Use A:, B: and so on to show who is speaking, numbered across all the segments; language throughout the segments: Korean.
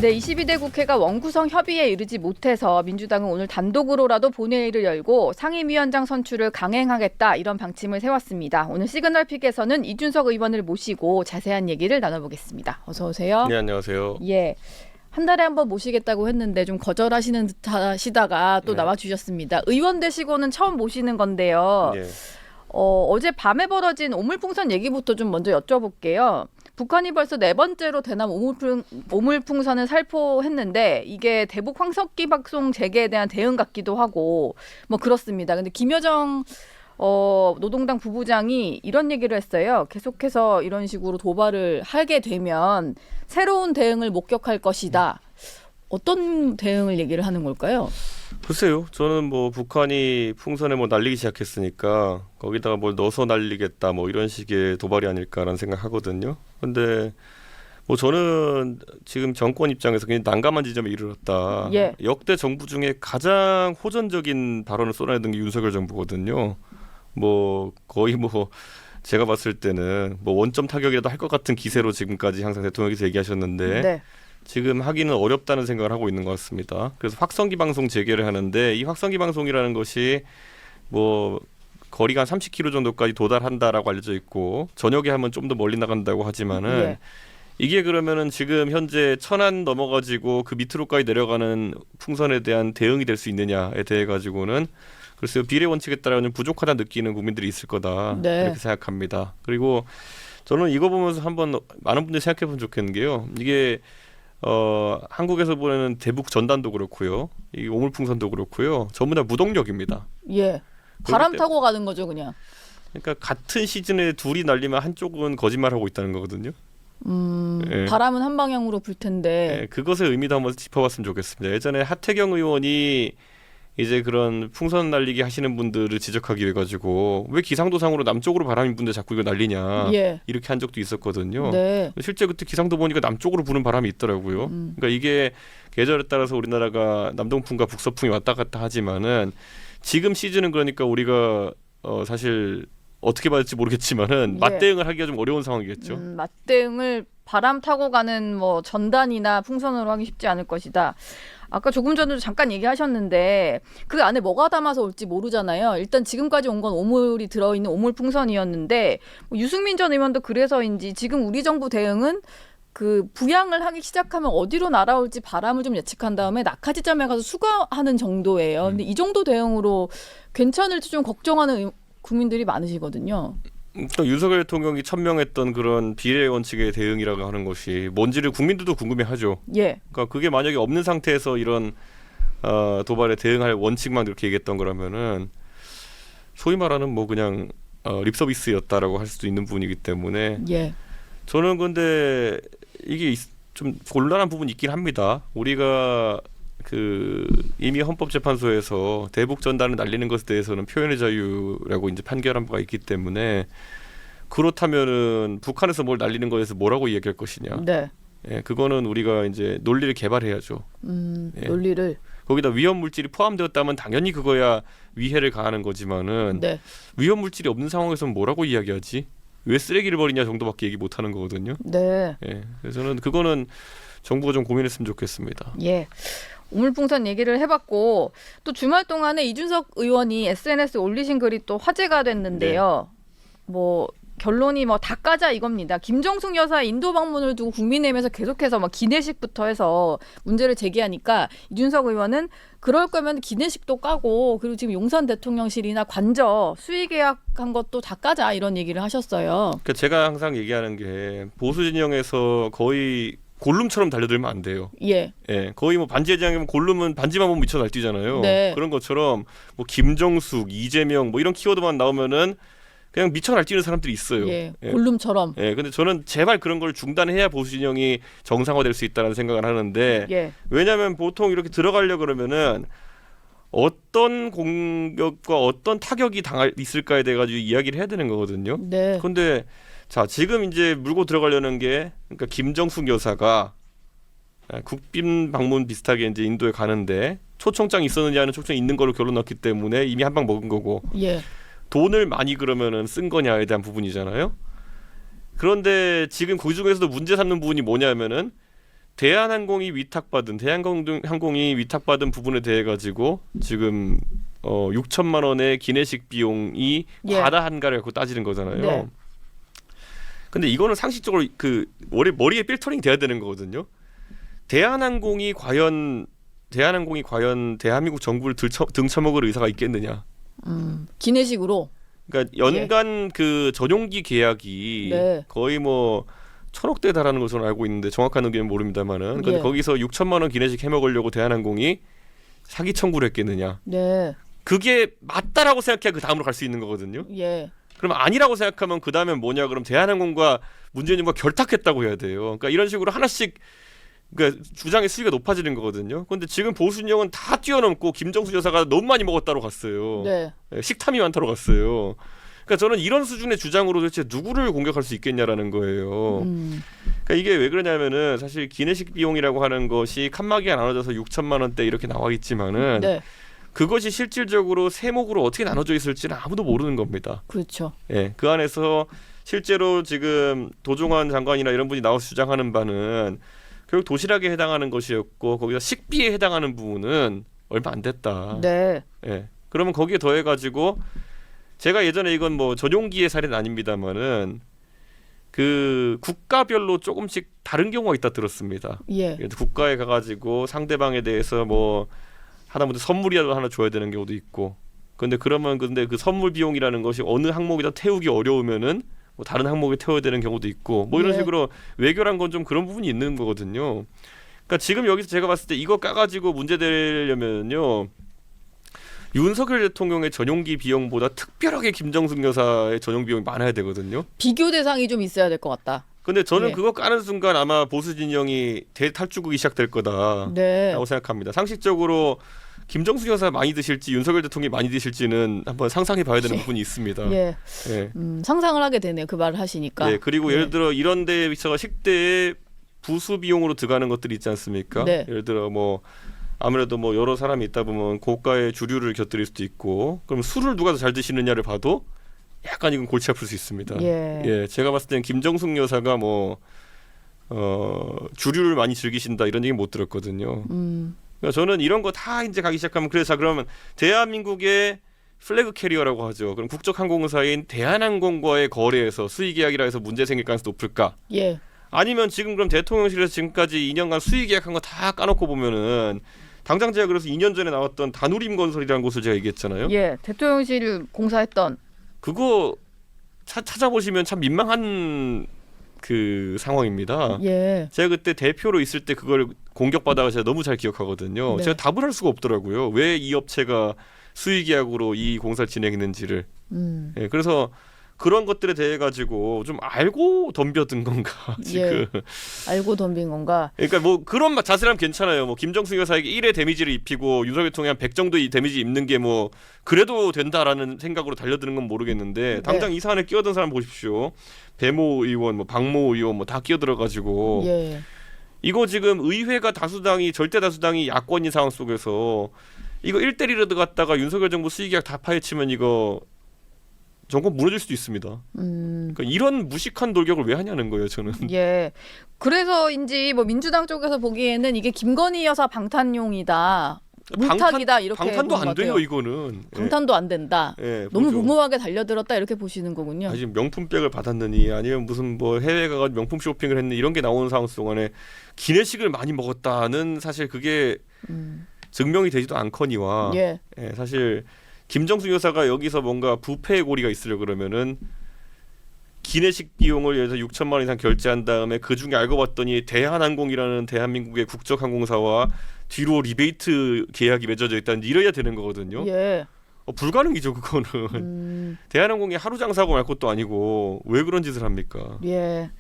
A: 네, 22대 국회가 원구성 협의에 이르지 못해서 민주당은 오늘 단독으로라도 본회의를 열고 상임위원장 선출을 강행하겠다 이런 방침을 세웠습니다. 오늘 시그널픽에서는 이준석 의원을 모시고 자세한 얘기를 나눠보겠습니다. 어서 오세요.
B: 네, 안녕하세요.
A: 예. 한 달에 한 번 모시겠다고 했는데 좀 거절하시는 듯 하시다가 또
B: 네.
A: 나와주셨습니다. 의원 되시고는 처음 모시는 건데요.
B: 네.
A: 어제 밤에 벌어진 오물풍선 얘기부터 좀 먼저 여쭤볼게요. 북한이 벌써 4번째로 대남 오물풍선을 살포했는데 이게 대북 황석기 박송 재개에 대한 대응 같기도 하고 뭐 그렇습니다. 근데 김여정 노동당 부부장이 이런 얘기를 했어요. 계속해서 이런 식으로 도발을 하게 되면 새로운 대응을 목격할 것이다. 어떤 대응을 얘기를 하는 걸까요?
B: 글쎄요. 저는 뭐 북한이 풍선에 뭐 날리기 시작했으니까 거기다가 뭘 넣어서 날리겠다 뭐 이런 식의 도발이 아닐까라는 생각하거든요. 근데 뭐 저는 지금 정권 입장에서 굉장히 난감한 지점에 이르렀다.
A: 예.
B: 역대 정부 중에 가장 호전적인 발언을 쏟아내던 게 윤석열 정부거든요. 뭐 거의 뭐 제가 봤을 때는 뭐 원점 타격이라도 할 것 같은 기세로 지금까지 항상 대통령께서 얘기하셨는데
A: 네.
B: 지금 하기는 어렵다는 생각을 하고 있는 것 같습니다. 그래서 확성기 방송 재개를 하는데 이 확성기 방송이라는 것이 뭐 거리가 한 30km 정도까지 도달한다라고 알려져 있고 저녁에 하면 좀 더 멀리 나간다고 하지만은
A: 예.
B: 이게 그러면은 지금 현재 천안 넘어가지고 그 밑으로까지 내려가는 풍선에 대한 대응이 될 수 있느냐에 대해 가지고는 글쎄요, 비례 원칙에 따라서는 부족하다 느끼는 국민들이 있을 거다.
A: 네.
B: 이렇게 생각합니다. 그리고 저는 이거 보면서 한번 많은 분들이 생각해 보면 좋겠는 게요. 이게 한국에서 보내는 대북 전단도 그렇고요. 이 오물풍선도 그렇고요. 전부 다 무동력입니다.
A: 예. 바람 타고 가는 거죠, 그냥.
B: 그러니까 같은 시즌에 둘이 날리면 한쪽은 거짓말하고 있다는 거거든요. 예.
A: 바람은 한 방향으로 불 텐데.
B: 예, 그것의 의미도 한번 짚어봤으면 좋겠습니다. 예전에 하태경 의원이 이제 그런 풍선 날리기 하시는 분들을 지적하기 위해 가지고 왜 기상도상으로 남쪽으로 바람이 부는데 자꾸 이거 날리냐
A: 예.
B: 이렇게 한 적도 있었거든요.
A: 네.
B: 실제 그때 기상도 보니까 남쪽으로 부는 바람이 있더라고요. 그러니까 이게 계절에 따라서 우리나라가 남동풍과 북서풍이 왔다 갔다 하지만은 지금 시즌은 그러니까 우리가 사실 어떻게 받을지 모르겠지만은
A: 예.
B: 맞대응을 하기가 좀 어려운 상황이겠죠.
A: 맞대응을 바람 타고 가는 뭐 전단이나 풍선으로 하기 쉽지 않을 것이다. 아까 조금 전에도 잠깐 얘기하셨는데 그 안에 뭐가 담아서 올지 모르잖아요. 일단 지금까지 온 건 오물이 들어있는 오물풍선이었는데 뭐 유승민 전 의원도 그래서인지 지금 우리 정부 대응은 그 부양을 하기 시작하면 어디로 날아올지 바람을 좀 예측한 다음에 낙하 지점에 가서 수거하는 정도예요. 근데 이 정도 대응으로 괜찮을지 좀 걱정하는 국민들이 많으시거든요.
B: 또 윤석열 대통령이 천명했던 그런 비례 원칙의 대응이라고 하는 것이 뭔지를 국민들도 궁금해하죠.
A: 예.
B: 그러니까 그게 만약에 없는 상태에서 이런 도발에 대응할 원칙만 이렇게 얘기했던 거라면은 소위 말하는 뭐 그냥 립서비스였다라고 할 수도 있는 부분이기 때문에
A: 예.
B: 저는 근데 이게 좀 곤란한 부분이 있긴 합니다. 우리가 그 이미 헌법재판소에서 대북 전단을 날리는 것에 대해서는 표현의 자유라고 이제 판결한 바가 있기 때문에 그렇다면은 북한에서 뭘 날리는 거에서 뭐라고 이야기할 것이냐.
A: 네.
B: 예, 그거는 우리가 이제 논리를 개발해야죠. 예.
A: 논리를.
B: 거기다 위험 물질이 포함되었다면 당연히 그거야 위해를 가하는 거지만은
A: 네.
B: 위험 물질이 없는 상황에서는 뭐라고 이야기하지? 왜 쓰레기를 버리냐 정도밖에 얘기 못 하는 거거든요.
A: 네.
B: 예. 그래서 저는 그거는 정부가 좀 고민했으면 좋겠습니다.
A: 예. 오물풍선 얘기를 해봤고 또 주말 동안에 이준석 의원이 SNS에 올리신 글이 또 화제가 됐는데요. 뭐 결론이 뭐 다 까자 이겁니다. 김정숙 여사 인도 방문을 두고 국민의힘에서 계속해서 막 기내식부터 해서 문제를 제기하니까 이준석 의원은 그럴 거면 기내식도 까고 그리고 지금 용산 대통령실이나 관저 수의 계약한 것도 다 까자 이런 얘기를 하셨어요.
B: 그러니까 제가 항상 얘기하는 게 보수 진영에서 거의 골룸처럼 달려들면 안 돼요.
A: 예.
B: 예, 거의 뭐 반지의 제왕이면 골룸은 반지만 보면 미쳐 날뛰잖아요.
A: 네.
B: 그런 것처럼 뭐 김정숙, 이재명 뭐 이런 키워드만 나오면은 그냥 미쳐 날뛰는 사람들이 있어요.
A: 예. 골룸처럼.
B: 예, 근데 저는 제발 그런 걸 중단해야 보수 진영이 정상화될 수 있다는 생각을 하는데
A: 예.
B: 왜냐하면 보통 이렇게 들어가려 그러면은 어떤 공격과 어떤 타격이 있을까에 대해 가지고 이야기를 해야 되는 거거든요.
A: 네.
B: 그런데 자, 지금 이제 물고 들어가려는 게 그러니까 김정숙 여사가 국빈 방문 비슷하게 이제 인도에 가는데 초청장이 있었느냐는 초청이 있는 걸로 결론 났기 때문에 이미 한 방 먹은 거고
A: 예.
B: 돈을 많이 그러면은 쓴 거냐에 대한 부분이잖아요. 그런데 지금 그 중에서도 문제 삼는 부분이 뭐냐면은 대한항공이 위탁받은 부분에 대해 가지고 지금 6천만 원의 기내식 비용이
A: 예.
B: 과다한가를 갖고 따지는 거잖아요.
A: 네.
B: 근데 이거는 상식적으로 그 머리에 필터링 돼야 되는 거거든요. 대한항공이 과연 대한민국 정부를 등쳐먹을 의사가 있겠느냐?
A: 기내식으로.
B: 그러니까 연간 그 전용기 계약이
A: 네.
B: 거의 뭐 1,000억대에 달하는 것으로 알고 있는데 정확한 의견은 모릅니다만은 근데
A: 예.
B: 거기서 6천만 원 기내식 해먹으려고 대한항공이 사기 청구를 했겠느냐?
A: 네.
B: 그게 맞다라고 생각해야 그 다음으로 갈 수 있는 거거든요.
A: 예.
B: 그럼 아니라고 생각하면 그 다음엔 뭐냐? 그럼 대한항공과 문재인 정부가 결탁했다고 해야 돼요. 그러니까 이런 식으로 하나씩 그러니까 주장의 수위가 높아지는 거거든요. 그런데 지금 보수 진영은 다 뛰어넘고 김정수 여사가 너무 많이 먹었다로 갔어요.
A: 네.
B: 식탐이 많다로 갔어요. 그러니까 저는 이런 수준의 주장으로 도대체 누구를 공격할 수 있겠냐라는 거예요. 그러니까 이게 왜 그러냐면은 사실 기내식 비용이라고 하는 것이 칸막이가 나눠져서 6천만 원대 이렇게 나와 있지만은
A: 네.
B: 그것이 실질적으로 세목으로 어떻게 나눠져 있을지는 아무도 모르는 겁니다.
A: 그렇죠.
B: 예, 그 안에서 실제로 지금 도종환 장관이나 이런 분이 나와서 주장하는 바는 결국 도시락에 해당하는 것이었고 거기서 식비에 해당하는 부분은 얼마 안 됐다.
A: 네.
B: 예, 그러면 거기에 더해가지고 제가 예전에 이건 뭐 전용기의 사례는 아닙니다만은 그 국가별로 조금씩 다른 경우가 있다 들었습니다.
A: 예.
B: 국가에 가가지고 상대방에 대해서 뭐 하다못해 선물이라도 하나 줘야 되는 경우도 있고. 근데 그 선물 비용이라는 것이 어느 항목에다 태우기 어려우면은 뭐 다른 항목에 태워야 되는 경우도 있고 뭐 이런
A: 예.
B: 식으로 외교란 건 좀 그런 부분이 있는 거거든요. 그러니까 지금 여기서 제가 봤을 때 이거 까가지고 문제 되려면요. 윤석열 대통령의 전용기 비용보다 특별하게 김정숙 여사의 전용 비용이 많아야 되거든요.
A: 비교 대상이 좀 있어야 될 것 같다.
B: 근데 저는
A: 예.
B: 그거 까는 순간 아마 보수 진영이 대탈주국이 시작될 거다라고
A: 네.
B: 생각합니다. 상식적으로 김정숙 여사 많이 드실지 윤석열 대통령이 많이 드실지는 한번 상상해 봐야 되는 부분이 있습니다.
A: 예.
B: 예.
A: 상상을 하게 되네요. 그 말을 하시니까.
B: 예, 그리고 예를 들어 이런 데에 있어서 식대에 부수 비용으로 들어가는 것들이 있지 않습니까?
A: 네.
B: 예를 들어 뭐 아무래도 뭐 여러 사람이 있다 보면 고가의 주류를 곁들일 수도 있고 그럼 술을 누가 더 잘 드시느냐를 봐도 약간 이건 골치 아플 수 있습니다.
A: 예.
B: 제가 봤을 때는 김정숙 여사가 뭐 주류를 많이 즐기신다 이런 얘기 못 들었거든요. 그러니까 저는 이런 거 다 이제 가기 시작하면 그래서 그러면 대한민국의 플래그 캐리어라고 하죠. 그럼 국적항공사인 대한항공과의 거래에서 수의계약이라 해서 문제 생길 가능성이 높을까?
A: 예.
B: 아니면 지금 그럼 대통령실에서 지금까지 2년간 수의계약한 거 다 까놓고 보면은 당장 제가 그래서 2년 전에 나왔던 다누림 건설이라는 곳을 제가 얘기했잖아요.
A: 예. 대통령실 공사했던.
B: 그거 찾아보시면 참 민망한 그 상황입니다.
A: 예.
B: 제가 그때 대표로 있을 때 그걸 공격받아가 제가 너무 잘 기억하거든요.
A: 네.
B: 제가 답을 할 수가 없더라고요. 왜 이 업체가 수의계약으로 이 공사를 진행했는지를. 예, 그래서 그런 것들에 대해 가지고 좀 알고 덤벼든 건가 지금.
A: 예. 알고 덤빈 건가?
B: 그러니까 뭐 그런 자세라면 괜찮아요. 뭐 김정숙 여사에게 1의 데미지를 입히고 윤석열 대통령이 한 100 정도의 데미지 입는 게 뭐 그래도 된다라는 생각으로 달려드는 건 모르겠는데 당장 이 사안에 끼어든 사람 보십시오. 배모 의원, 뭐 박모 의원 뭐 다 끼어들어 가지고
A: 예.
B: 이거 지금 의회가 절대 다수당이 야권인 상황 속에서 이거 1대1로 갔다가 윤석열 정부 수의계약 다 파헤치면 이거 정권 무너질 수도 있습니다. 그러니까 이런 무식한 돌격을 왜 하냐는 거예요, 저는.
A: 예. 그래서인지 뭐 민주당 쪽에서 보기에는 이게 김건희 여사 방탄용이다. 물타기다 이렇게
B: 방탄도
A: 보는
B: 안
A: 것 같아요.
B: 돼요, 이거는.
A: 방탄도 안 된다.
B: 예,
A: 너무
B: 보죠.
A: 무모하게 달려들었다 이렇게 보시는 거군요.
B: 지금 명품백을 받았느니 아니면 무슨 뭐 해외 가서 명품 쇼핑을 했느니 이런 게 나오는 상황 동안에 기내식을 많이 먹었다는 사실 그게 증명이 되지도 않거니와
A: 예.
B: 사실 김정숙 여사가 여기서 뭔가 부패의 고리가 있으려 그러면은 기내식 비용을 예를 들어 6천만 원 이상 결제한 다음에 그 중에 알고 봤더니 대한항공이라는 대한민국의 국적항공사와 뒤로 리베이트 계약이 맺어져 있다는 이래야 되는 거거든요.
A: 예.
B: 불가능이죠 그거는. 대한항공이 하루 장사하고 말 것도 아니고 왜 그런 짓을 합니까?
A: 예.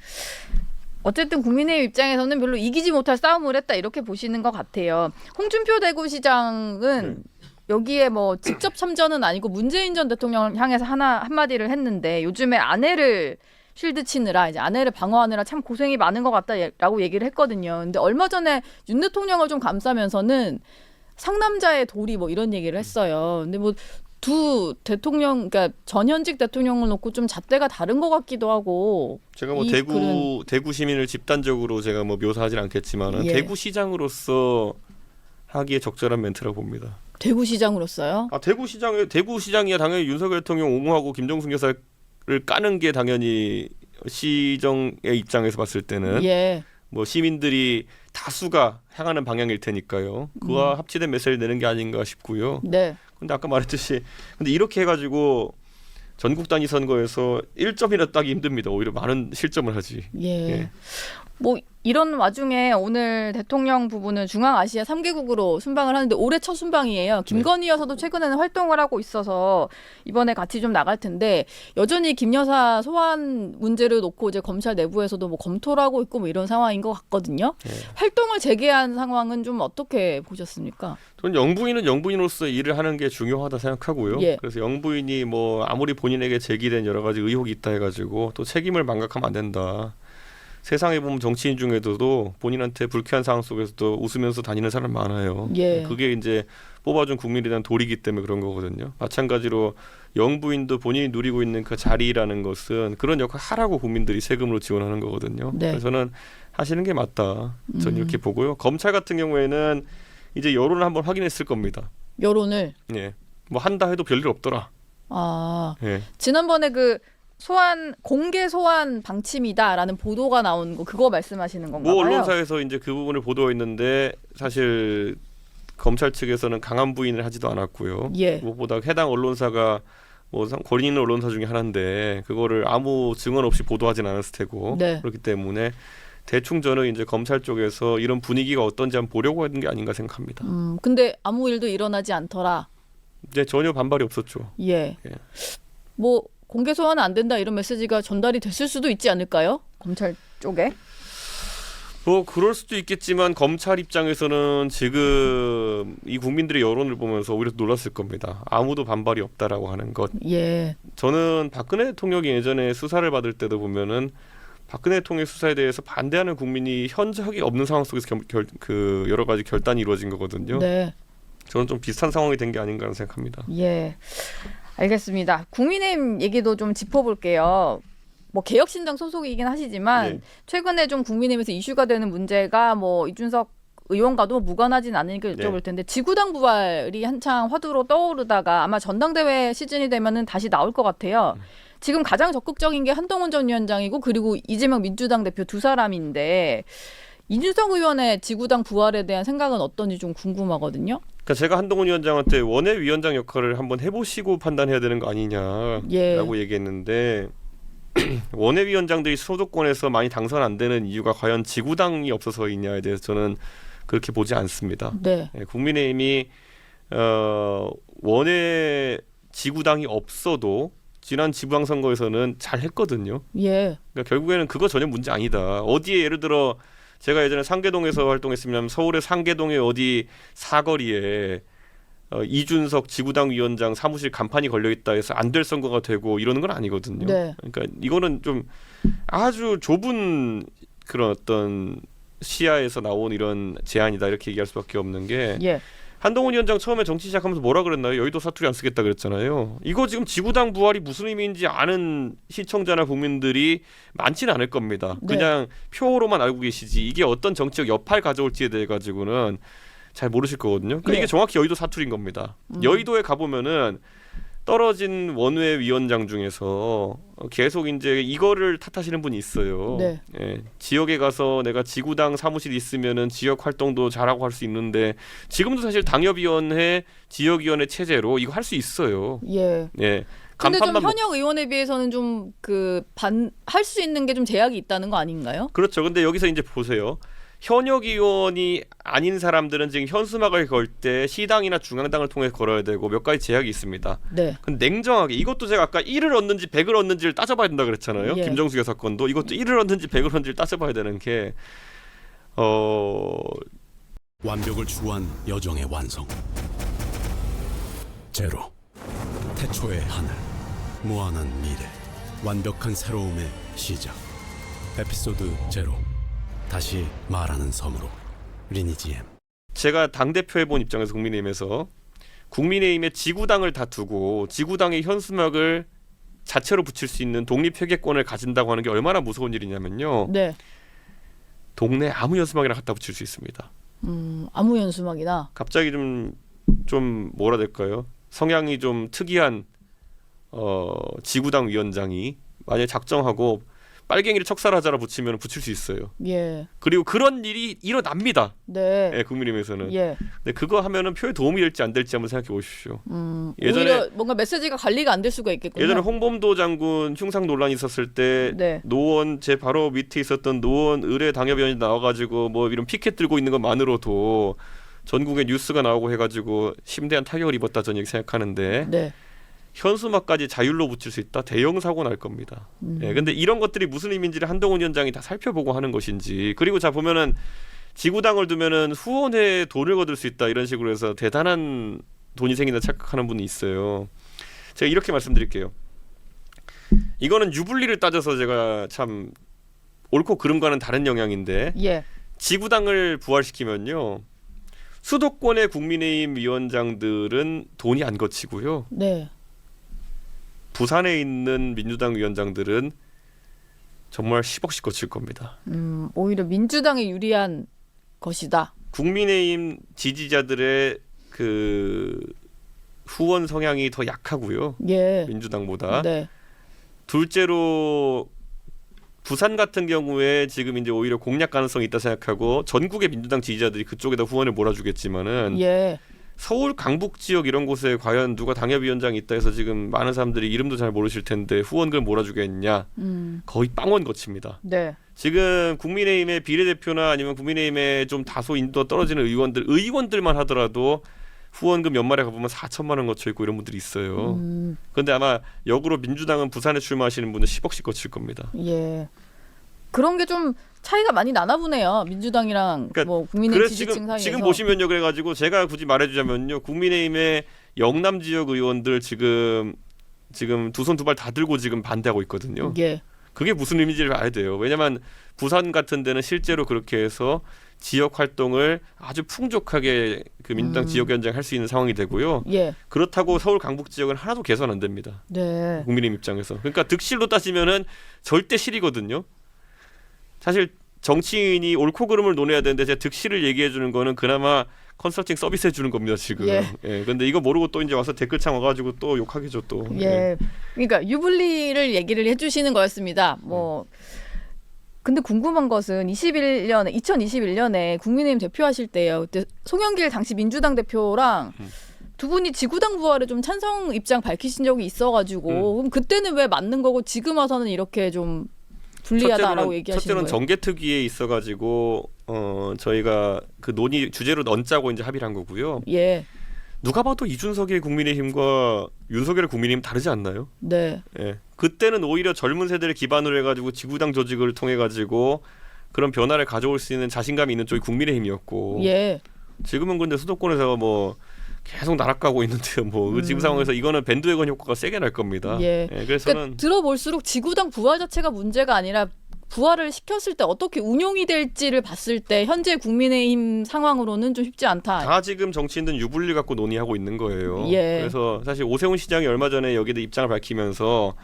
A: 어쨌든 국민의힘 입장에서는 별로 이기지 못할 싸움을 했다 이렇게 보시는 것 같아요. 홍준표 대구시장은 여기에 뭐 직접 참전은 아니고 문재인 전 대통령을 향해서 한마디를 했는데 요즘에 아내를 쉴드 치느라 이제 아내를 방어하느라 참 고생이 많은 것 같다라고 얘기를 했거든요. 근데 얼마 전에 윤 대통령을 좀 감싸면서는 상남자의 도리 뭐 이런 얘기를 했어요. 근데 뭐 두 대통령, 그러니까 전현직 대통령을 놓고 좀 잣대가 다른 것 같기도 하고.
B: 제가 뭐
A: 이
B: 대구 시민을 집단적으로 제가 뭐 묘사하진 않겠지만은
A: 예.
B: 대구시장으로서 하기에 적절한 멘트라고 봅니다.
A: 대구시장으로서요?
B: 대구시장이야 당연히 윤석열 대통령 옹호하고 김정숙 여사를 까는 게 당연히 시정의 입장에서 봤을 때는
A: 예.
B: 뭐 시민들이 다수가 향하는 방향일 테니까요. 그와 합치된 메시지를 내는 게 아닌가 싶고요.
A: 네.
B: 근데 아까 말했듯이 근데 이렇게 해가지고 전국 단위 선거에서 1점이나 따기 힘듭니다. 오히려 많은 실점을 하지.
A: 예.
B: 예.
A: 뭐 이런 와중에 오늘 대통령 부부는 중앙아시아 3개국으로 순방을 하는데 올해 첫 순방이에요. 김건희 여사도 최근에는 활동을 하고 있어서 이번에 같이 좀 나갈 텐데 여전히 김 여사 소환 문제를 놓고 이제 검찰 내부에서도 뭐 검토를 하고 있고 뭐 이런 상황인 것 같거든요.
B: 예.
A: 활동을 재개한 상황은 좀 어떻게 보셨습니까?
B: 저는 영부인은 영부인으로서 일을 하는 게 중요하다 생각하고요.
A: 예.
B: 그래서 영부인이 뭐 아무리 본인에게 제기된 여러 가지 의혹이 있다 해가지고 또 책임을 망각하면 안 된다. 세상에 보면 정치인 중에도 본인한테 불쾌한 상황 속에서도 웃으면서 다니는 사람 많아요.
A: 예.
B: 그게 이제 뽑아준 국민에 대한 도리기 때문에 그런 거거든요. 마찬가지로 영부인도 본인이 누리고 있는 그 자리라는 것은 그런 역할 하라고 국민들이 세금으로 지원하는 거거든요.
A: 네.
B: 그래서 저는 하시는 게 맞다. 저는 이렇게 보고요. 검찰 같은 경우에는 이제 여론을 한번 확인했을 겁니다.
A: 여론을.
B: 예. 뭐 한다 해도 별일 없더라.
A: 아,
B: 예.
A: 지난번에 그 공개 소환 방침이다라는 보도가 나온 거 그거 말씀하시는 건가요?
B: 뭐 언론사에서 이제 그 부분을 보도했는데 사실 검찰 측에서는 강한 부인을 하지도 않았고요.
A: 예.
B: 무엇보다 해당 언론사가 뭐 권위 있는 언론사 중에 하나인데 그거를 아무 증언 없이 보도하진 않았을 테고
A: 네.
B: 그렇기 때문에 대충 저는 이제 검찰 쪽에서 이런 분위기가 어떤지 한번 보려고 하는 게 아닌가 생각합니다.
A: 근데 아무 일도 일어나지 않더라.
B: 이제 전혀 반발이 없었죠.
A: 예.
B: 예.
A: 뭐 공개 소환은 안 된다 이런 메시지가 전달이 됐을 수도 있지 않을까요? 검찰 쪽에.
B: 뭐 그럴 수도 있겠지만 검찰 입장에서는 지금 이 국민들의 여론을 보면서 오히려 놀랐을 겁니다. 아무도 반발이 없다라고 하는 것.
A: 예.
B: 저는 박근혜 대통령이 예전에 수사를 받을 때도 보면은 박근혜 대통령 수사에 대해서 반대하는 국민이 현저하게 없는 상황 속에서 그 여러 가지 결단이 이루어진 거거든요.
A: 네.
B: 저는 좀 비슷한 상황이 된 게 아닌가 생각합니다.
A: 예. 알겠습니다. 국민의힘 얘기도 좀 짚어볼게요. 뭐 개혁신당 소속이긴 하시지만
B: 네.
A: 최근에 좀 국민의힘에서 이슈가 되는 문제가 뭐 이준석 의원과도 무관하진 않으니까 여쭤볼 텐데 지구당 부활이 한창 화두로 떠오르다가 아마 전당대회 시즌이 되면은 다시 나올 것 같아요. 지금 가장 적극적인 게 한동훈 전 위원장이고 그리고 이재명 민주당 대표 두 사람인데 이준석 의원의 지구당 부활에 대한 생각은 어떤지 좀 궁금하거든요.
B: 그러니까 제가 한동훈 위원장한테 원외위원장 역할을 한번 해보시고 판단해야 되는 거 아니냐라고
A: 예.
B: 얘기했는데 원외위원장들이 소속권에서 많이 당선 안 되는 이유가 과연 지구당이 없어서이냐에 대해서 저는 그렇게 보지 않습니다.
A: 네.
B: 예, 국민의힘이 원외 지구당이 없어도 지난 지방 선거에서는 잘 했거든요.
A: 예.
B: 그러니까 결국에는 그거 전혀 문제 아니다. 어디에 예를 들어 제가 예전에 상계동에서 활동했으면 서울의 상계동의 어디 사거리에 이준석 지구당 위원장 사무실 간판이 걸려있다 해서 안 될 선거가 되고 이러는 건 아니거든요.
A: 네.
B: 그러니까 이거는 좀 아주 좁은 그런 어떤 시야에서 나온 이런 제안이다 이렇게 얘기할 수밖에 없는 게
A: 예.
B: 한동훈 위원장 처음에 정치 시작하면서 뭐라 그랬나요? 여의도 사투리 안 쓰겠다 그랬잖아요. 이거 지금 지구당 부활이 무슨 의미인지 아는 시청자나 국민들이 많지는 않을 겁니다.
A: 네.
B: 그냥 표로만 알고 계시지 이게 어떤 정치적 여파를 가져올지에 대해 가지고는 잘 모르실 거거든요. 그러니까
A: 네.
B: 이게 정확히 여의도 사투리인 겁니다. 여의도에 가보면은 떨어진 원외 위원장 중에서 계속 이제 이거를 탓하시는 분이 있어요.
A: 네.
B: 예, 지역에 가서 내가 지구당 사무실 있으면은 지역 활동도 잘하고 할 수 있는데 지금도 사실 당협위원회, 지역위원회 체제로 이거 할 수 있어요.
A: 예.
B: 예,
A: 근데 좀
B: 간판만
A: 현역 의원에 비해서는 좀 할 수 있는 게 좀 제약이 있다는 거 아닌가요?
B: 그렇죠. 근데 여기서 이제 보세요. 현역 의원이 아닌 사람들은 지금 현수막을 걸 때 시당이나 중앙당을 통해 걸어야 되고 몇 가지 제약이 있습니다.
A: 네.
B: 근데 냉정하게 이것도 제가 아까 1을 얻는지 100을 얻는지를 따져봐야 된다 그랬잖아요.
A: 예.
B: 김정숙 여사 건도 이것도 1을 얻는지 100을 얻는지를 따져봐야 되는 게
C: 완벽을 추구한 여정의 완성. 제로. 태초의 하늘. 무한한 미래. 완벽한 새로움의 시작. 에피소드 제로. 다시 말하는 섬으로. 리니지 M.
B: 제가 당대표 해본 입장에서 국민의힘에서 국민의힘의 지구당을 다투고 지구당의 현수막을 자체로 붙일 수 있는 독립회계권을 가진다고 하는 게 얼마나 무서운 일이냐면요.
A: 네.
B: 동네 아무 현수막이나 갖다 붙일 수 있습니다.
A: 아무 현수막이나.
B: 갑자기 좀 뭐라 될까요? 성향이 좀 특이한 지구당 위원장이 만약에 작정하고 빨갱이를 척살하자라 붙이면 붙일 수 있어요.
A: 예.
B: 그리고 그런 일이 일어납니다.
A: 네.
B: 예, 국민의힘에서는.
A: 예.
B: 근데 그거 하면은 표에 도움이 될지 안 될지 한번 생각해 보십시오.
A: 오히려 뭔가 메시지가 관리가 안 될 수가 있겠군요.
B: 예전에 홍범도 장군 흉상 논란이 있었을 때
A: 네.
B: 노원 제 바로 밑에 있었던 노원 의뢰 당협위원이 나와가지고 뭐 이런 피켓 들고 있는 것만으로도 전국에 뉴스가 나오고 해가지고 심대한 타격을 입었다 저는 이렇게 생각하는데
A: 네.
B: 현수막까지 자율로 붙일 수 있다 대형 사고 날 겁니다. 예, 근데 이런 것들이 무슨 의미인지를 한동훈 위원장이 다 살펴보고 하는 것인지 그리고 자 보면은 지구당을 두면은 후원에 돈을 거둘 수 있다 이런 식으로 해서 대단한 돈이 생긴다 착각하는 분이 있어요. 제가 이렇게 말씀드릴게요. 이거는 유불리를 따져서 제가 참 옳고 그름과는 다른 영향인데
A: 예.
B: 지구당을 부활시키면요. 수도권의 국민의힘 위원장들은 돈이 안 거치고요.
A: 네.
B: 부산에 있는 민주당 위원장들은 정말 10억씩 거칠 겁니다.
A: 오히려 민주당에 유리한 것이다.
B: 국민의힘 지지자들의 그 후원 성향이 더 약하고요.
A: 예.
B: 민주당보다.
A: 네.
B: 둘째로 부산 같은 경우에 지금 이제 오히려 공략 가능성이 있다 생각하고 전국의 민주당 지지자들이 그쪽에다 후원을 몰아주겠지만은
A: 예.
B: 서울 강북 지역 이런 곳에 과연 누가 당협위원장이 있다 해서 지금 많은 사람들이 이름도 잘 모르실 텐데 후원금 몰아주겠냐 거의 빵원 거칩니다.
A: 네.
B: 지금 국민의힘의 비례대표나 아니면 국민의힘의 좀 다소 인도 떨어지는 의원들만 하더라도 후원금 연말에 가보면 4천만 원 거쳐 있고 이런 분들이 있어요. 그런데 아마 역으로 민주당은 부산에 출마하시는 분은 10억씩 거칠 겁니다.
A: 예. 그런 게 좀 차이가 많이 나나 보네요. 민주당이랑
B: 그러니까
A: 뭐 국민의힘
B: 그래서
A: 지지층 사이에서.
B: 지금 보시면요. 그래가지고 제가 굳이 말해주자면요. 국민의힘의 영남 지역 의원들 지금 두 손 두 발 다 들고 지금 반대하고 있거든요.
A: 예.
B: 그게 무슨 의미인지를 알아야 돼요. 왜냐하면 부산 같은 데는 실제로 그렇게 해서 지역 활동을 아주 풍족하게 그 민주당 지역 위원장 할 수 있는 상황이 되고요.
A: 예.
B: 그렇다고 서울 강북 지역은 하나도 개선 안 됩니다.
A: 네.
B: 국민의힘 입장에서. 그러니까 득실로 따지면은 절대 실이거든요. 사실 정치인이 옳고 그름을 논해야 되는데 제가 득실을 얘기해 주는 거는 그나마 컨설팅 서비스 해주는 겁니다 지금.
A: 예.
B: 예. 근데 이거 모르고 또 이제 와서 댓글창 와가지고 또 욕하겠죠 또.
A: 예. 그러니까 유불리를 얘기를 해주시는 거였습니다. 뭐 근데 궁금한 것은 2021년에 국민의힘 대표하실 때요. 그때 송영길 당시 민주당 대표랑 두 분이 지구당 부활에 좀 찬성 입장 밝히신 적이 있어가지고 그럼 그때는 왜 맞는 거고 지금 와서는 이렇게 좀 불리하다라고 얘기하시는
B: 첫째는
A: 거예요?
B: 정개특위에 있어가지고 저희가 그 논의 주제로 얹자고 이제 합의를 한 거고요.
A: 예.
B: 누가 봐도 이준석의 국민의힘과 윤석열의 국민의힘 다르지 않나요?
A: 네.
B: 예. 그때는 오히려 젊은 세대를 기반으로 해가지고 지구당 조직을 통해 가지고 그런 변화를 가져올 수 있는 자신감이 있는 쪽이 국민의힘이었고.
A: 예.
B: 지금은 근데 수도권에서 뭐 계속 나락가고 있는데요. 뭐 지금 상황에서 이거는 밴드웨건 효과가 세게 날 겁니다.
A: 예.
B: 그래서는
A: 그러니까 들어볼수록 지구당 부활 자체가 문제가 아니라 부활을 시켰을 때 어떻게 운용이 될지를 봤을 때 현재 국민의힘 상황으로는 좀 쉽지 않다.
B: 다 지금 정치인들은 유불리 갖고 논의하고 있는 거예요.
A: 예.
B: 그래서 사실 오세훈 시장이 얼마 전에 여기에 대해 입장을 밝히면서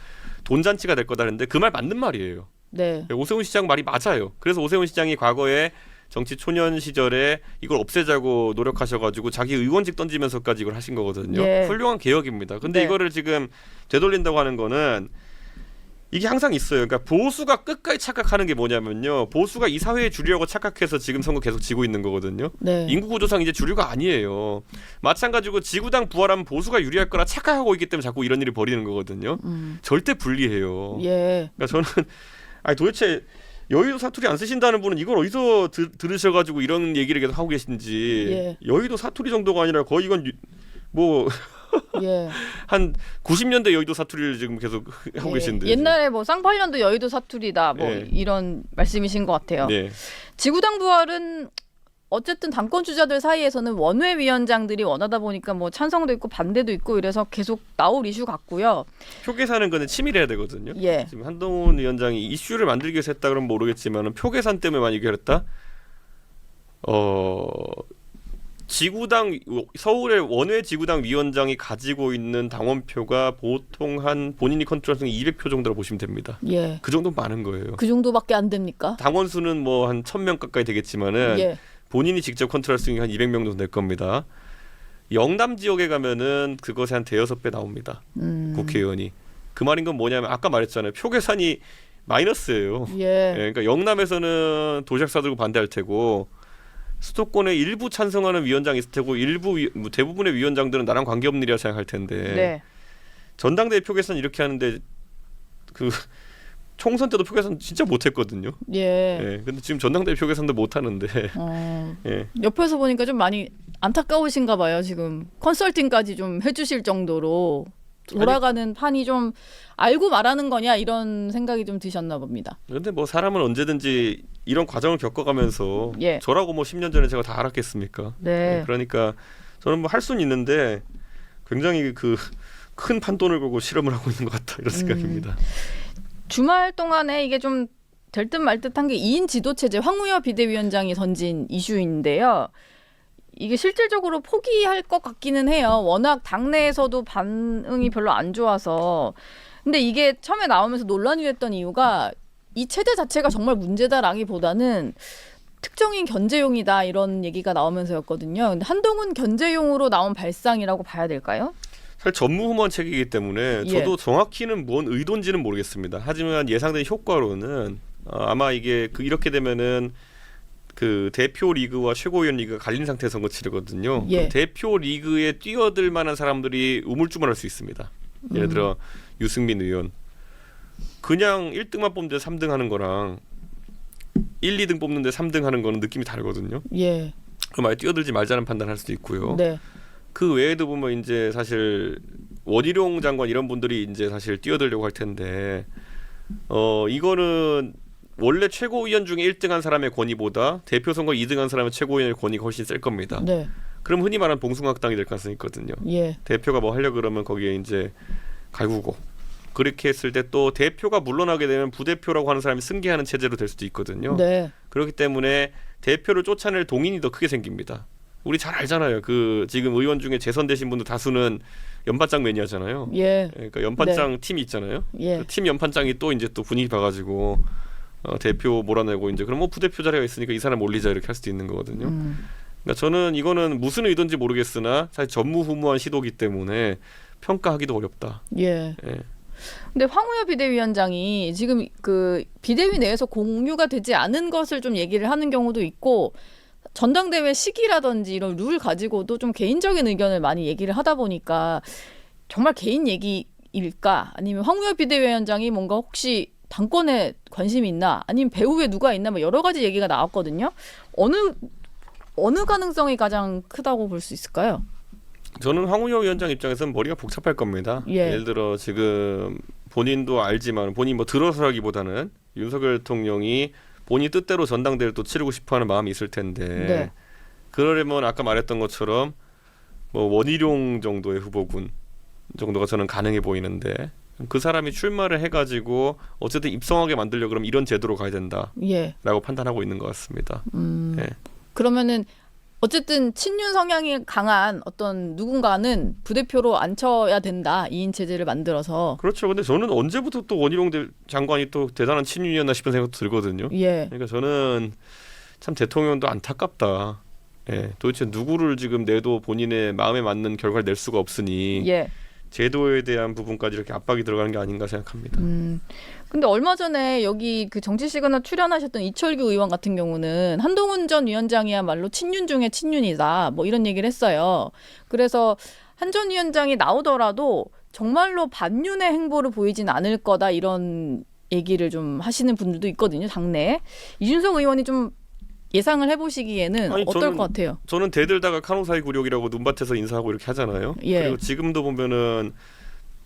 B: 돈잔치가 될 거다는데 그 말 맞는 말이에요.
A: 네.
B: 오세훈 시장 말이 맞아요. 그래서 오세훈 시장이 과거에 정치 초년 시절에 이걸 없애자고 노력하셔가지고 자기 의원직 던지면서까지 이걸 하신 거거든요.
A: 예.
B: 훌륭한 개혁입니다. 근데
A: 네.
B: 이거를 지금 되돌린다고 하는 거는 이게 항상 있어요. 그러니까 보수가 끝까지 착각하는 게 뭐냐면요. 보수가 이 사회의 주류라고 착각해서 지금 선거 계속 지고 있는 거거든요.
A: 네.
B: 인구 구조상 이제 주류가 아니에요. 마찬가지로 지구당 부활하면 보수가 유리할 거라 착각하고 있기 때문에 자꾸 이런 일을 벌이는 거거든요. 절대 불리해요.
A: 예.
B: 그러니까 저는 아니 도대체 여의도 사투리 안 쓰신다는 분은 이걸 어디서 들으셔가지고 이런 얘기를 계속 하고 계신지.
A: 예.
B: 여의도 사투리 정도가 아니라 거의 이건 뭐
A: 예.
B: 한 90년대 여의도 사투리를 지금 계속 하고
A: 예.
B: 계신데.
A: 옛날에 뭐 쌍팔년도 여의도 사투리다 뭐
B: 예.
A: 이런 말씀이신 것 같아요.
B: 네.
A: 지구당 부활은 어쨌든 당권 주자들 사이에서는 원외 위원장들이 원하다 보니까 뭐 찬성도 있고 반대도 있고 이래서 계속 나올 이슈 같고요.
B: 표 계산은 근데 치밀해야 되거든요.
A: 예.
B: 지금 한동훈 위원장이 이슈를 만들기 위해서 했다 그러면 모르겠지만은 표 계산 때문에 많이 결했다. 지구당 서울의 원외 지구당 위원장이 가지고 있는 당원표가 보통 한 본인이 컨트롤하는 200표 정도로 보시면 됩니다.
A: 예.
B: 그 정도는 많은 거예요.
A: 그 정도밖에 안 됩니까?
B: 당원 수는 뭐 한 1000명 가까이 되겠지만은
A: 예.
B: 본인이 직접 컨트롤할 수 있는 게 한 200명 정도 될 겁니다. 영남 지역에 가면은 그것의 한 대여섯 배 나옵니다. 국회의원이. 그 말인 건 뭐냐면 아까 말했잖아요. 표 계산이 마이너스예요.
A: 예.
B: 그러니까 영남에서는 도시락 싸들고 반대할 테고 수도권에 일부 찬성하는 위원장이 있을 테고 대부분의 위원장들은 나랑 관계없는 일이라 생각할 텐데
A: 네.
B: 전당대회 표 계산 이렇게 하는데 그 총선 때도 표 계산 진짜 못했거든요.
A: 예.
B: 예. 근데 지금 전당대회 표 계산도 못 하는데. 예.
A: 옆에서 보니까 좀 많이 안타까우신가 봐요. 지금 컨설팅까지 좀 해주실 정도로 돌아가는 판이 좀 알고 말하는 거냐 이런 생각이 좀 드셨나 봅니다.
B: 근데 뭐 사람은 언제든지 이런 과정을 겪어가면서
A: 예.
B: 저라고 뭐 10년 전에 제가 다 알았겠습니까?
A: 네.
B: 예. 그러니까 저는 뭐 할 수는 있는데 굉장히 그 큰 판돈을 걸고 실험을 하고 있는 것 같다 이런 생각입니다.
A: 주말 동안에 이게 좀 될 듯 말 듯한 게 2인 지도체제 황우여 비대위원장이 던진 이슈인데요. 이게 실질적으로 포기할 것 같기는 해요. 워낙 당내에서도 반응이 별로 안 좋아서. 근데 이게 처음에 나오면서 논란이 됐던 이유가 이 체제 자체가 정말 문제다라기보다는 특정인 견제용이다 이런 얘기가 나오면서였거든요. 근데 한동훈 견제용으로 나온 발상이라고 봐야 될까요?
B: 사실 전무후무한 책이기 때문에
A: 예.
B: 저도 정확히는 뭔 의도인지는 모르겠습니다. 하지만 예상된 효과로는 아마 이게 이렇게 되면은 그 대표 리그와 최고위원 리그가 갈린 상태에서 선거 치르거든요.
A: 예.
B: 대표 리그에 뛰어들 만한 사람들이 우물쭈물할 수 있습니다. 예를 들어 유승민 의원 그냥 1등만 뽑는데 3등 하는 거랑 1, 2등 뽑는데 3등 하는 거는 느낌이 다르거든요.
A: 예.
B: 그럼 아예 뛰어들지 말자는 판단할 수도 있고요.
A: 네.
B: 그 외에도 보면 이제 사실 원희룡 장관 이런 분들이 이제 사실 뛰어들려고 할 텐데 이거는 원래 최고위원 중에 1등한 사람의 권위보다 대표 선거 2등한 사람의 최고위원의 권위가 훨씬 셀 겁니다.
A: 네.
B: 그럼 흔히 말하는 봉숭아학당이 될 가능성이 있거든요.
A: 예.
B: 대표가 뭐 하려 그러면 거기에 이제 갈구고 그렇게 했을 때 또 대표가 물러나게 되면 부대표라고 하는 사람이 승계하는 체제로 될 수도 있거든요.
A: 네.
B: 그렇기 때문에 대표를 쫓아낼 동인이 더 크게 생깁니다. 우리 잘 알잖아요. 그 지금 의원 중에 재선되신 분들 다수는 연판장 매니아잖아요.
A: 예.
B: 그러니까 연판장 팀이 있잖아요.
A: 예.
B: 그 팀 연판장이 또 이제 또 분위기 봐가지고 대표 몰아내고 이제 그럼 뭐 부대표 자리가 있으니까 이 사람 올리자 이렇게 할 수도 있는 거거든요. 그러니까 저는 이거는 무슨 의도인지 모르겠으나 사실 전무후무한 시도기 때문에 평가하기도 어렵다.
A: 예.
B: 예.
A: 근데 황우여 비대위원장이 지금 그 비대위 내에서 공유가 되지 않은 것을 좀 얘기를 하는 경우도 있고 전당대회 시기라든지 이런 룰 가지고도 좀 개인적인 의견을 많이 얘기를 하다 보니까 정말 개인 얘기일까? 아니면 황우여 비대위원장이 뭔가 혹시 당권에 관심이 있나? 아니면 배후에 누가 있나? 뭐 여러 가지 얘기가 나왔거든요. 어느 가능성이 가장 크다고 볼 수 있을까요?
B: 저는 황우여 위원장 입장에서는 머리가 복잡할 겁니다.
A: 예.
B: 예를 들어 지금 본인도 알지만 본인 뭐 들어서라기보다는 윤석열 대통령이 본인 뜻대로 전당대회를 또 치르고 싶어하는 마음이 있을 텐데
A: 네.
B: 그러려면 아까 말했던 것처럼 뭐 원희룡 정도의 후보군 정도가 저는 가능해 보이는데 그 사람이 출마를 해가지고 어쨌든 입성하게 만들려 그러면 이런 제도로 가야 된다라고
A: 예.
B: 판단하고 있는 것 같습니다. 예.
A: 그러면은 어쨌든 친윤 성향이 강한 어떤 누군가는 부대표로 앉혀야 된다. 2인 체제를 만들어서.
B: 그렇죠. 근데 저는 언제부터 또 원희룡 장관이 또 대단한 친윤이었나 싶은 생각도 들거든요.
A: 예.
B: 그러니까 저는 참 대통령도 안타깝다. 예, 도대체 누구를 지금 내도 본인의 마음에 맞는 결과를 낼 수가 없으니
A: 예.
B: 제도에 대한 부분까지 이렇게 압박이 들어가는 게 아닌가 생각합니다.
A: 근데 얼마 전에 여기 그 정치 시그널 출연하셨던 이철규 의원 같은 경우는 한동훈 전 위원장이야말로 친윤 중에 친윤이다. 뭐 이런 얘기를 했어요. 그래서 한 전 위원장이 나오더라도 정말로 반윤의 행보를 보이진 않을 거다 이런 얘기를 좀 하시는 분들도 있거든요. 당내에. 이준석 의원이 좀 예상을 해보시기에는
B: 아니,
A: 어떨 것 같아요?
B: 저는 대들다가 간호사의 굴욕이라고 눈밭에서 인사하고 이렇게 하잖아요.
A: 예.
B: 그리고 지금도 보면은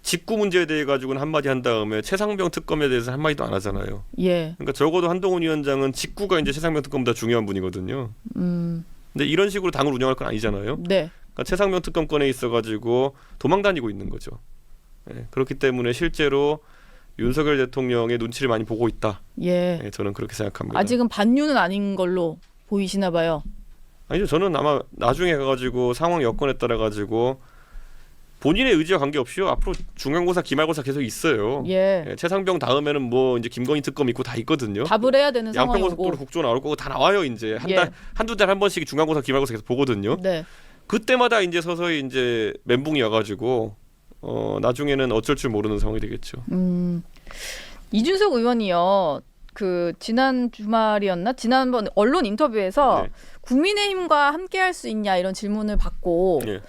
B: 직구 문제에 대해 가지고는 한마디 한 다음에 최상병 특검에 대해서 한마디도 안 하잖아요.
A: 예.
B: 그러니까 적어도 한동훈 위원장은 직구가 이제 최상병 특검보다 중요한 분이거든요. 근데 이런 식으로 당을 운영할 건 아니잖아요.
A: 네.
B: 그러니까 최상병 특검권에 있어가지고 도망 다니고 있는 거죠. 예, 그렇기 때문에 실제로 윤석열 대통령의 눈치를 많이 보고 있다.
A: 예.
B: 예, 저는 그렇게 생각합니다.
A: 아직은 반윤은 아닌 걸로 보이시나 봐요.
B: 아니죠. 저는 아마 나중에 가가지고 상황 여건에 따라 가지고 본인의 의지와 관계없이요. 앞으로 중간고사, 기말고사 계속 있어요.
A: 예.
B: 예, 최상병 다음에는 뭐 이제 김건희 특검 있고 다 있거든요.
A: 답을 해야 되는
B: 양평고속도로
A: 상황이고.
B: 국조 나올 거고 다 나와요. 이제
A: 예.
B: 한두 달 한 번씩 중간고사, 기말고사 계속 보거든요.
A: 네.
B: 그때마다 이제 서서히 이제 멘붕이 와가지고 나중에는 어쩔 줄 모르는 상황이 되겠죠.
A: 이준석 의원이요. 그 지난 주말이었나? 지난번 언론 인터뷰에서
B: 네.
A: 국민의힘과 함께할 수 있냐 이런 질문을 받고
B: 예.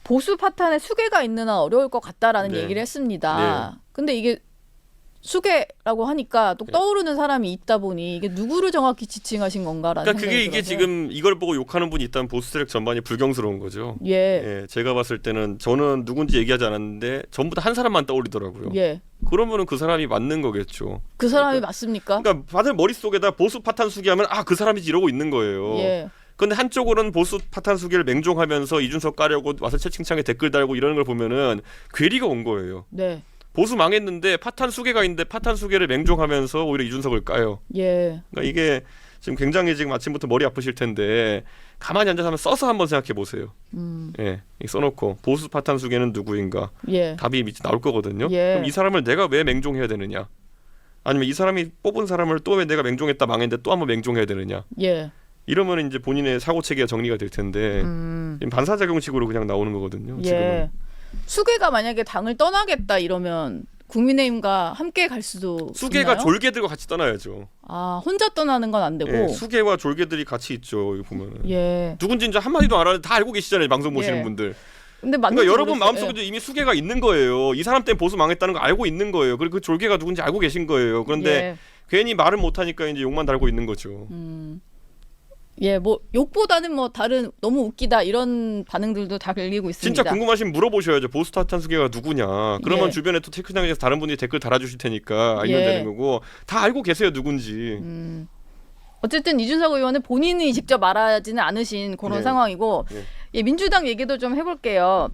A: 보수 파탄에 수계가 있는 한 어려울 것 같다라는
B: 네.
A: 얘기를 했습니다. 근데 이게 수계라고 하니까 또 떠오르는 사람이 있다 보니 이게 누구를 정확히 지칭하신 건가라는
B: 그러니까 그게
A: 생각이
B: 이게
A: 들어서.
B: 지금 이걸 보고 욕하는 분이 있다면 보수 세력 전반이 불경스러운 거죠.
A: 예.
B: 예, 제가 봤을 때는 저는 누군지 얘기하지 않았는데 전부 다 한 사람만 떠올리더라고요.
A: 예.
B: 그러면은 그 사람이 맞는 거겠죠.
A: 그 사람이 맞습니까?
B: 그러니까 다들 머릿속에다 보수 파탄 수기하면 그 사람이지 이러고 있는 거예요.
A: 예.
B: 근데 한쪽으로는 보수 파탄 수기를 맹종하면서 이준석 까려고 와서 채팅창에 댓글 달고 이러는 걸 보면은 괴리가 온 거예요.
A: 네.
B: 보수 망했는데 파탄 수계가 있는데 파탄 수계를 맹종하면서 오히려 이준석을 까요.
A: 예.
B: 그러니까 이게 지금 굉장히 지금 아침부터 머리 아프실 텐데 가만히 앉아서 한번 써서 한번 생각해 보세요. 예, 써놓고 보수 파탄 수계는 누구인가
A: 예.
B: 답이 밑에 나올 거거든요.
A: 예.
B: 그럼 이 사람을 내가 왜 맹종해야 되느냐? 아니면 이 사람이 뽑은 사람을 또 왜 내가 맹종했다 망했는데 또 한번 맹종해야 되느냐?
A: 예.
B: 이러면 이제 본인의 사고 체계가 정리가 될 텐데 지금 반사작용식으로 그냥 나오는 거거든요.
A: 예.
B: 지금은.
A: 수계가 만약에 당을 떠나겠다 이러면 국민의힘과 함께 갈 수도
B: 수계가
A: 있나요?
B: 졸개들과 같이 떠나야죠.
A: 아 혼자 떠나는 건 안 되고.
B: 예, 수계와 졸개들이 같이 있죠. 이거 보면은.
A: 예.
B: 누군지 이제 한마디도 안 하는데 다 알고 계시잖아요. 방송 보시는
A: 예.
B: 분들.
A: 근데 맞는지
B: 그러니까 여러분
A: 모르겠어요.
B: 마음속에도 이미 수계가 있는 거예요. 이 사람 때문에 보수 망했다는 거 알고 있는 거예요. 그리고 그 졸개가 누군지 알고 계신 거예요. 그런데
A: 예.
B: 괜히 말을 못 하니까 이제 욕만 달고 있는 거죠.
A: 예, 뭐 욕보다는 뭐 다른 너무 웃기다 이런 반응들도 다 들리고 있습니다.
B: 진짜 궁금하시면 물어보셔야죠. 보수 타탄 수계가 누구냐. 그러면
A: 예.
B: 주변에 또 체크장에서 다른 분들이 댓글 달아주실 테니까 알면
A: 예.
B: 되는 거고 다 알고 계세요 누군지.
A: 어쨌든 이준석 의원은 본인이 직접 말하지는 않으신 그런
B: 네.
A: 상황이고
B: 네.
A: 예, 민주당 얘기도 좀 해볼게요.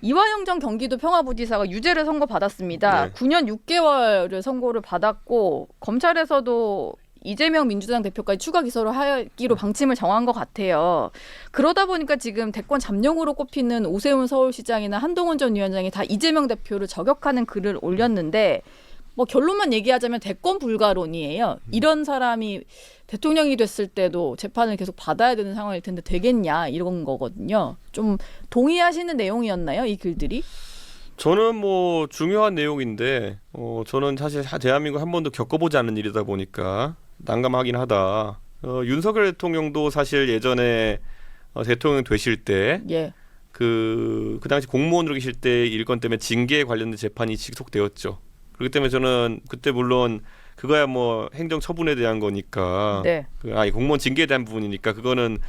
A: 이화영 전 경기도 평화부지사가 유죄를 선고받았습니다.
B: 네.
A: 9년 6개월을 선고를 받았고 검찰에서도 이재명 민주당 대표까지 추가 기소를 하기로 방침을 정한 것 같아요. 그러다 보니까 지금 대권 잠룡으로 꼽히는 오세훈 서울시장이나 한동훈 전 위원장이 다 이재명 대표를 저격하는 글을 올렸는데 뭐 결론만 얘기하자면 대권 불가론이에요. 이런 사람이 대통령이 됐을 때도 재판을 계속 받아야 되는 상황일 텐데 되겠냐 이런 거거든요. 좀 동의하시는 내용이었나요, 이 글들이?
B: 저는 뭐 중요한 내용인데 저는 사실 대한민국 한 번도 겪어보지 않는 일이다 보니까 난감하긴 하다. 윤석열 대통령도 사실 예전에 대통령 되실 때
A: 예.
B: 그 당시 공무원으로 계실 때 일건 때문에 징계에 관련된 재판이 지속되었죠. 그렇기 때문에 저는 그때 물론 그거야 뭐 행정 처분에 대한 거니까,
A: 네.
B: 공무원 징계에 대한 부분이니까 그거는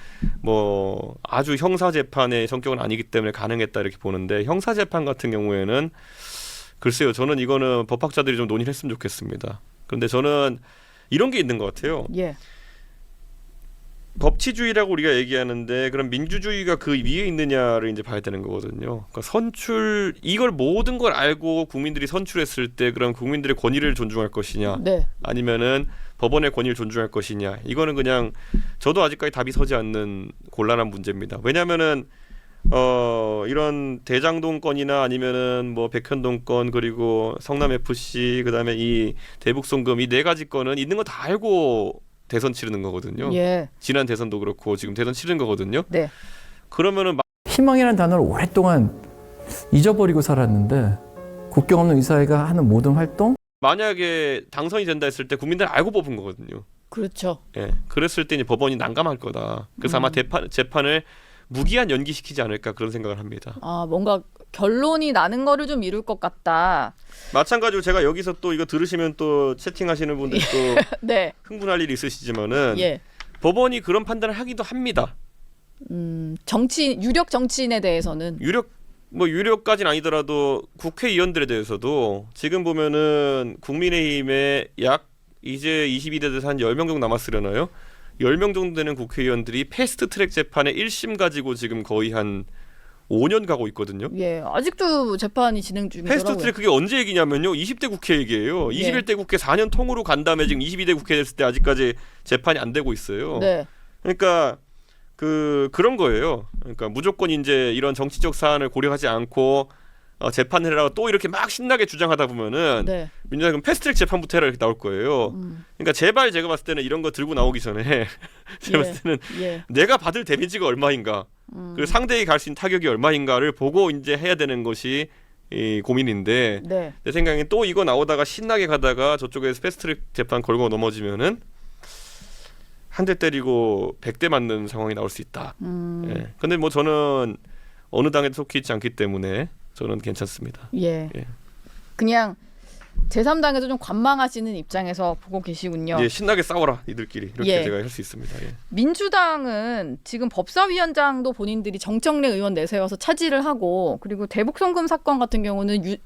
B: 뭐 아주 형사 재판의 성격은 아니기 때문에 가능했다 이렇게 보는데 형사 재판 같은 경우에는 글쎄요, 저는 이거는 법학자들이 좀 논의를 했으면 좋겠습니다. 그런데 저는 이런 게 있는 것 같아요.
A: 예.
B: 법치주의라고 우리가 얘기하는데 그럼 민주주의가 그 위에 있느냐를 이제 봐야 되는 거거든요. 그러니까 이걸 모든 걸 알고 국민들이 선출했을 때 그럼 국민들의 권위를 존중할 것이냐,
A: 네.
B: 아니면은 법원의 권위를 존중할 것이냐, 이거는 그냥 저도 아직까지 답이 서지 않는 곤란한 문제입니다. 왜냐하면은 이런 대장동 건이나 아니면은 뭐 백현동 건 그리고 성남 FC 그다음에 이 대북송금 이 네 가지 건은 있는 거 다 알고 대선 치르는 거거든요.
A: 예.
B: 지난 대선도 그렇고 지금 대선 치른 거거든요.
A: 네.
B: 그러면은
D: 희망이라는 단어를 오랫동안 잊어버리고 살았는데 국경 없는 의사회가 하는 모든 활동
B: 만약에 당선이 된다 했을 때 국민들 알고 뽑은 거거든요.
A: 그렇죠.
B: 예, 그랬을 때 이제 법원이 난감할 거다. 그래서 아마 재판을 무기한 연기시키지 않을까 그런 생각을 합니다.
A: 아, 뭔가 결론이 나는 거를 좀 미룰 것 같다.
B: 마찬가지로 제가 여기서 또 이거 들으시면 또 채팅하시는 분들 또
A: 네.
B: 흥분할 일이 있으시지만은
A: 예.
B: 법원이 그런 판단을 하기도 합니다.
A: 유력 정치인에 대해서는
B: 유력까지는 아니더라도 국회의원들에 대해서도 지금 보면은 국민의힘에 약 이제 22대 돼서 한 10명 정도 남았으려나요? 10명 정도 되는 국회의원들이 패스트트랙 재판에 1심 가지고 지금 거의 한 5년 가고 있거든요.
A: 예, 아직도 재판이 진행 중이더라고요.
B: 패스트트랙 그게 언제 얘기냐면요. 20대 국회 얘기예요.
A: 예.
B: 21대 국회 4년 통으로 간 다음에 지금 22대 국회 됐을 때 아직까지 재판이 안 되고 있어요.
A: 네.
B: 그러니까 그런 거예요. 그러니까 무조건 이제 이런 정치적 사안을 고려하지 않고 재판을 해라고 또 이렇게 막 신나게 주장하다 보면은
A: 네.
B: 민주당은 패스트트랙 재판부터 해라 이렇게 나올 거예요. 그러니까 제발 제가 봤을 때는 이런 거 들고 나오기 전에 제가 봤을 때는
A: 예.
B: 내가 받을 데미지가 얼마인가, 그리고 상대에게 갈 수 있는 타격이 얼마인가를 보고 이제 해야 되는 것이 이 고민인데
A: 네.
B: 내 생각엔 또 이거 나오다가 신나게 가다가 저쪽에서 패스트트랙 재판 걸고 넘어지면은 한 대 때리고 100대 맞는 상황이 나올 수 있다. 예. 근데 뭐 저는 어느 당에도 속해 있지 않기 때문에 저는 괜찮습니다.
A: 예.
B: 예.
A: 그냥 제3당에서 좀 관망하시는 입장에서 보고 계시군요.
B: 이제 신나게 싸워라 이들끼리 이렇게
A: 예.
B: 제가 할 수 있습니다. 예.
A: 민주당은 지금 법사위원장도 본인들이 정청래 의원 내세워서 차지를 하고, 그리고 대북송금 사건 같은 경우는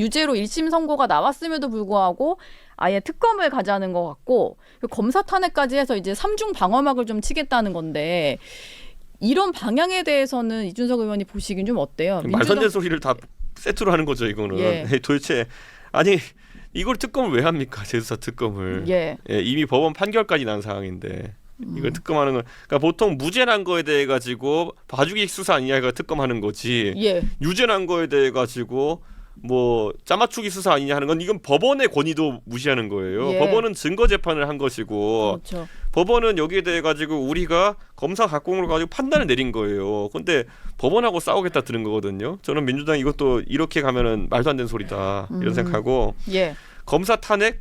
A: 유죄로 1심 선고가 나왔음에도 불구하고 아예 특검을 가자는 것 같고, 검사 탄핵까지 해서 이제 3중 방어막을 좀 치겠다는 건데, 이런 방향에 대해서는 이준석 의원이 보시긴 좀 어때요?
B: 말도 안 되는 소리를 다 세트로 하는 거죠 이거는.
A: 예.
B: 도대체 아니 이걸 특검을 왜 합니까? 제수사 특검을.
A: 예.
B: 예, 이미 법원 판결까지 난 상황인데 이걸 특검하는 건, 그러니까 보통 무죄 난 거에 대해 가지고 봐주기 수사 아니냐가 특검하는 거지.
A: 예.
B: 유죄 난 거에 대해 가지고 뭐 짜맞추기 수사 아니냐 하는 건 이건 법원의 권위도 무시하는 거예요.
A: 예.
B: 법원은 증거 재판을 한 것이고
A: 그렇죠.
B: 법원은 여기에 대해 가지고 우리가 검사 각공을 가지고 판단을 내린 거예요. 근데 법원하고 싸우겠다 들은 거거든요. 저는 민주당 이것도 이렇게 가면은 말도 안 되는 소리다 이런 생각하고,
A: 예.
B: 검사 탄핵?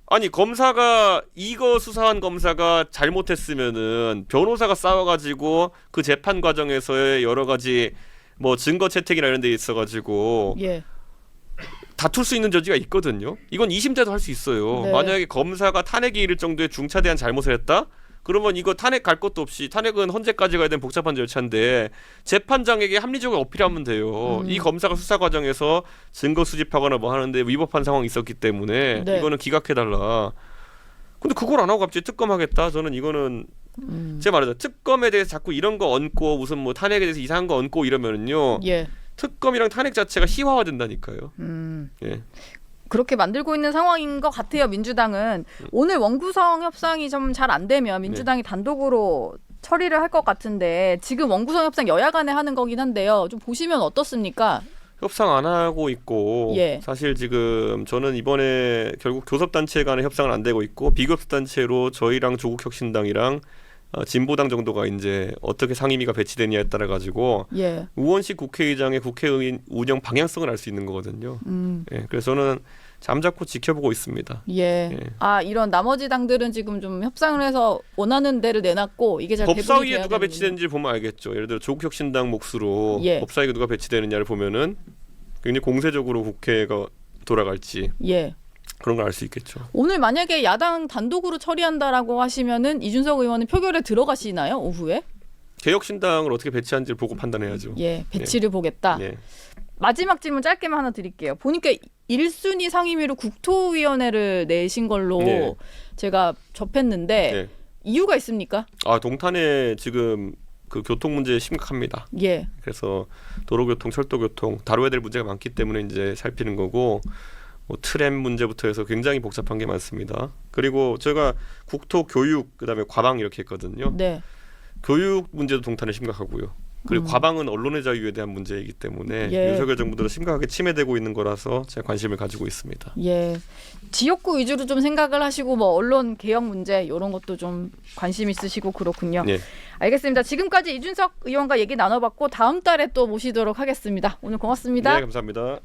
B: 아니 검사가 이거 수사한 검사가 잘못했으면은 변호사가 싸워가지고 그 재판 과정에서의 여러 가지 뭐 증거 채택이나 이런 데 있어가지고
A: 예.
B: 다툴 수 있는 여지가 있거든요. 이건 2심 때도 할 수 있어요.
A: 네.
B: 만약에 검사가 탄핵에 이를 정도의 중차대한 잘못을 했다? 그러면 이거 탄핵 갈 것도 없이, 탄핵은 헌재까지 가야 되는 복잡한 절차인데 재판장에게 합리적으로 어필하면 돼요. 이 검사가 수사 과정에서 증거 수집하거나 뭐 하는데 위법한 상황이 있었기 때문에
A: 네.
B: 이거는 기각해달라. 근데 그걸 안 하고 갑자기 특검하겠다? 저는 이거는 제가 말하자, 특검에 대해서 자꾸 이런 거 얹고 무슨 뭐 탄핵에 대해서 이상한 거 얹고 이러면은요,
A: 예.
B: 특검이랑 탄핵 자체가 희화화된다니까요. 예.
A: 그렇게 만들고 있는 상황인 것 같아요. 민주당은 오늘 원구성 협상이 좀 잘 안 되면 민주당이 단독으로 처리를 할 것 같은데, 지금 원구성 협상 여야 간에 하는 거긴 한데요. 좀 보시면 어떻습니까?
B: 협상 안 하고 있고,
A: 예.
B: 사실 지금 저는 이번에 결국 교섭단체 간의 협상은 안 되고 있고, 비교섭단체로 저희랑 조국혁신당이랑 진보당 정도가 이제 어떻게 상임위가 배치되냐에 따라 가지고
A: 예.
B: 우원식 국회의장의 국회의원 운영 방향성을 알 수 있는 거거든요. 예, 그래서 저는 잠자코 지켜보고 있습니다.
A: 예.
B: 예.
A: 아, 이런 나머지 당들은 지금 좀 협상을 해서 원하는 데를 내놨고, 이게 잘 배분이
B: 법사위에
A: 돼야
B: 누가
A: 되는군요.
B: 배치되는지 보면 알겠죠. 예를 들어 조국혁신당 몫으로
A: 예.
B: 법사위에 누가 배치되느냐를 보면은 굉장히 공세적으로 국회가 돌아갈지
A: 예.
B: 그런 걸 알 수 있겠죠.
A: 오늘 만약에 야당 단독으로 처리한다라고 하시면은 이준석 의원은 표결에 들어가시나요? 오후에?
B: 개혁신당을 어떻게 배치한지를 보고 판단해야죠.
A: 예. 배치를 보겠다.
B: 예.
A: 마지막 질문 짧게만 하나 드릴게요. 보니까 1순위 상임위로 국토위원회를 내신 걸로
B: 네.
A: 제가 접했는데
B: 예.
A: 이유가 있습니까?
B: 아, 동탄에 지금 그 교통 문제 심각합니다.
A: 예.
B: 그래서 도로교통, 철도교통 다뤄야 될 문제가 많기 때문에 이제 살피는 거고, 뭐 트램 문제부터 해서 굉장히 복잡한 게 많습니다. 그리고 제가 국토, 교육, 그다음에 과방 이렇게 했거든요.
A: 네.
B: 교육 문제도 동탄에 심각하고요. 그리고 과방은 언론의 자유에 대한 문제이기 때문에
A: 예.
B: 윤석열 정부도 심각하게 침해되고 있는 거라서 제가 관심을 가지고 있습니다.
A: 예. 지역구 위주로 좀 생각을 하시고 뭐 언론 개혁 문제 이런 것도 좀 관심 있으시고 그렇군요.
B: 예.
A: 알겠습니다. 지금까지 이준석 의원과 얘기 나눠봤고 다음 달에 또 모시도록 하겠습니다. 오늘 고맙습니다.
B: 네, 감사합니다.